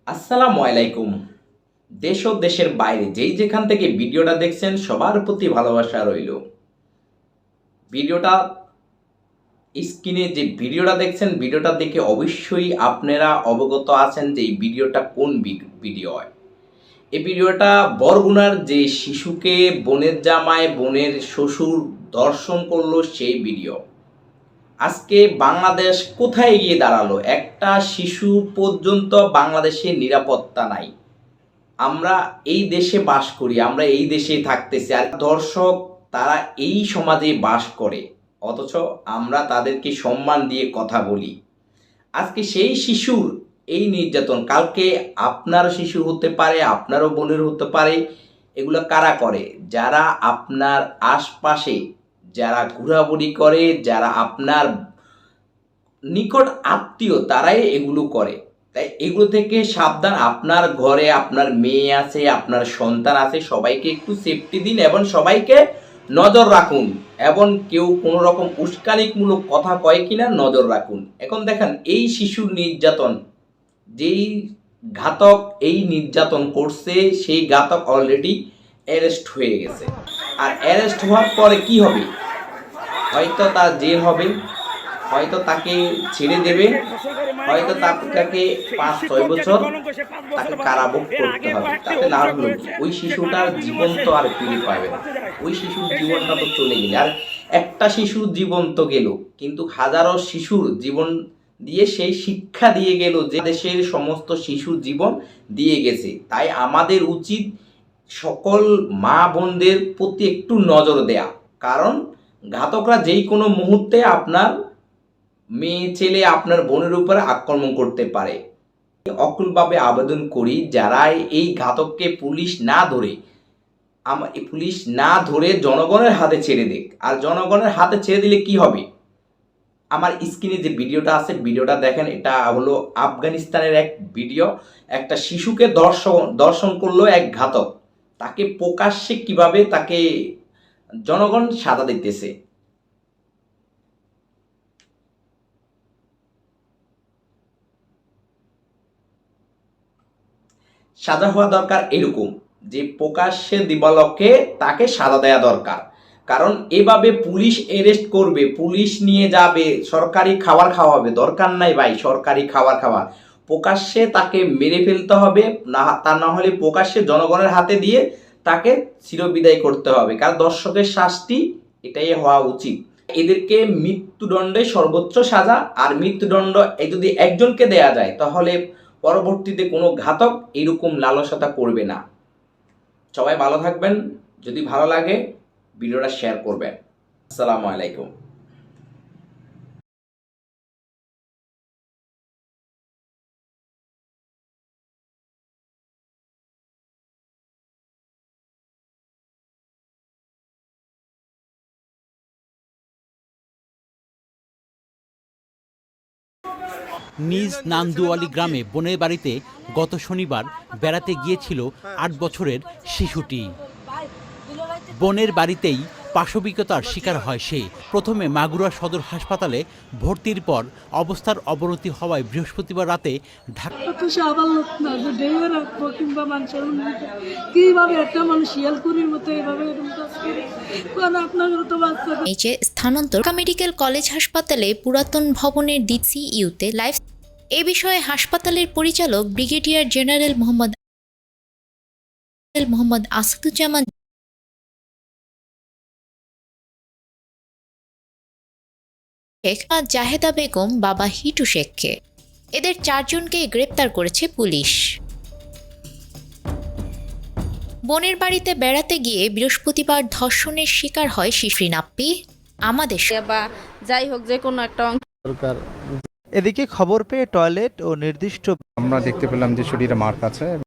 আসসালামু আলাইকুম। দেশ ও দেশের বাইরে যেই যেখান থেকে ভিডিওটা দেখছেন সবার প্রতি ভালোবাসা রইল। ভিডিওটা স্ক্রিনে যে ভিডিওটা দেখছেন ভিডিওটা দেখে অবশ্যই আপনারা অবগত আছেন যে এই ভিডিওটা কোন ভিডিও হয়। এই ভিডিওটা বরগুনার যে শিশুকে বোনের জামায় বোনের শ্বশুর ধর্ষণ করলো সেই ভিডিও। আজকে বাংলাদেশ কোথায় গিয়ে দাঁড়ালো? একটা শিশু পর্যন্ত বাংলাদেশে নিরাপত্তা নাই। আমরা এই দেশে বাস করি, আমরা এই দেশেই থাকতেছি, আর দর্শক তারা এই সমাজে বাস করে, অথচ আমরা তাদেরকে সম্মান দিয়ে কথা বলি। আজকে সেই শিশুর এই নির্যাতন কালকে আপনার শিশু হতে পারে, আপনারও বোনের হতে পারে। এগুলো কারা করে? যারা আপনার আশপাশে যারা ঘোরাঘুরি করে, যারা আপনার নিকট আত্মীয়, তারাই এগুলো করে। তাই এগুলো থেকে সাবধান। আপনার ঘরে আপনার মেয়ে আছে, আপনার সন্তান আছে, সবাইকে একটু সেফটি দিন এবং সবাইকে নজর রাখুন, এবং কেউ কোনো রকম উস্কানিমূলক কথা কয় কিনা নজর রাখুন। এখন দেখেন এই শিশুর নির্যাতন, যেই ঘাতক এই নির্যাতন করছে সেই ঘাতক অলরেডি অ্যারেস্ট হয়ে গেছে। আর অ্যারেস্ট হওয়ার পরে কি হবে? হয়তো তার জেল হবে, হয়তো তাকে ছেড়ে দেবে, হয়তো তাকে 5-6 বছর তাকে কারাভোগ করতে হবে। তাতে লাভ হলো ওই শিশুটার জীবন তো আর ফিরে পাবে না, ওই শিশুর জীবনটা তো চলে গেল। আর একটা শিশুর জীবন তো গেল, কিন্তু হাজারো শিশুর জীবন দিয়ে সেই শিক্ষা দিয়ে গেল যে দেশের সমস্ত শিশুর জীবন দিয়ে গেছে। তাই আমাদের উচিত সকল মা বোনদের প্রতি একটু নজর দেয়া, কারণ ঘাতকরা যেই কোনো মুহূর্তে আপনার মেয়ে ছেলে আপনার বোনের উপরে আক্রমণ করতে পারে। অকুলভাবে আবেদন করি, যারা এই ঘাতককে পুলিশ না ধরে জনগণের হাতে ছেড়ে দেখ। আর জনগণের হাতে ছেড়ে দিলে কি হবে? আমার স্ক্রিনে যে ভিডিওটা আছে ভিডিওটা দেখেন, এটা হলো আফগানিস্তানের এক ভিডিও। একটা শিশুকে দর্শন করলো এক ঘাতক, তাকে প্রকাশ্যে কিভাবে তাকে জনগণ সাজা দিতেছে। সাজা হওয়া দরকার এরকম যে প্রকাশ্যে দিবালোকে তাকে সাজা দেওয়া দরকার। কারণ এভাবে পুলিশ অ্যারেস্ট করবে, পুলিশ নিয়ে যাবে, সরকারি খাবার খাওয়াবে, দরকার নাই ভাই সরকারি খাবার খাওয়া। প্রকাশ্যে তাকে মেরে ফেলতে হবে, না তা না হলে প্রকাশ্যে জনগণের হাতে দিয়ে তাকে চিরবিদায় করতে হবে। কারণ দর্শকের শাস্তি এটাই হওয়া উচিত। এদেরকে মৃত্যুদণ্ডে সর্বোচ্চ সাজা, আর মৃত্যুদণ্ড যদি একজনকে দেয়া যায় তাহলে পরবর্তীতে কোনো ঘাতক এরকম লালসতা করবে না। সবাই ভালো থাকবেন। যদি ভালো লাগে ভিডিওটা শেয়ার করবেন। আসসালামু আলাইকুম। নিজ নান্দুয়ালি গ্রামে বোনের বাড়িতে গত শনিবার বেড়াতে গিয়েছিল ৮ বছরের শিশুটি। বোনের বাড়িতেই পাশবিকতার শিকার হয় সে। প্রথমে মাগুরা সদর হাসপাতালে ভর্তির পর অবস্থার অবনতি হওয়ায় বৃহস্পতিবার রাতে নিচে স্থানান্তর ঢাকা মেডিকেল কলেজ হাসপাতালে পুরাতন ভবনের ডিসিইউতে লাইফ। এ বিষয়ে হাসপাতালের পরিচালক ব্রিগেডিয়ার জেনারেল মোহাম্মদ আসাদুজ্জামান শেখ, জাহেদা বেগম, বাবা হিটু শেখকে, এদের 4 জনকে গ্রেপ্তার করেছে পুলিশ। বোনের বাড়িতে বেড়াতে গিয়ে বৃহস্পতিবার ধর্ষণের শিকার হয় শিশু নাপ্পি। আমাদের বা যাই হোক যে কোনো একটা দরকার। এদিকে খবর পেয়ে টয়লেট ও নির্দিষ্ট আমরা দেখতে পেলাম যে শরীরে মার্ক আছে।